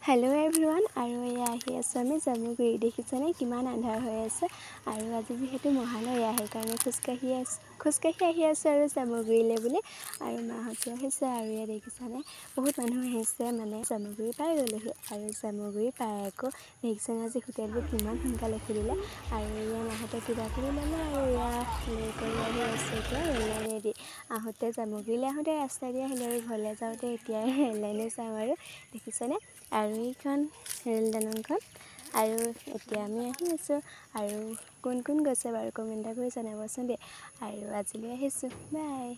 Hello' everyone আৰু এয়া আহি আছোঁ আমি জামুগুৰি দেখিছেনে কিমান আন্ধাৰ হৈ আছে আৰু আজি যিহেতু মহালয়া সেইকাৰণে খোজকাঢ়ি আহি আছোঁ আৰু জামুগুৰিলৈ বুলি আৰু মাহঁতো আহিছে আৰু এয়া দেখিছেনে বহুত মানুহ আহিছে মানে জামুগুৰি পাই গ'লোহি আৰু জামুগুৰি পাই আকৌ দেখিছেনে আজি হোটেলবোৰ কিমান সোনকালে খুলিলে আৰু এয়া মাহঁতে কিবা কিবি ল'লে আৰু এয়া লৈ কৰি আহি আছে এতিয়া ৰেল লাইনেদি আহোঁতে জামুগুৰিলৈ আহোঁতে ৰাস্তা দি আহিলে আৰু ঘৰলৈ যাওঁতে এতিয়া ৰেল লাইনে চাওঁ আৰু দেখিছেনে আৰু এইখন ৰেল দলংখন আৰু এতিয়া আমি আহি আছোঁ আৰু কোন কোন গৈছে বাৰু কমেণ্ট কৰি জনাবচোন দেই আৰু আজিলৈ আহিছোঁ বাই।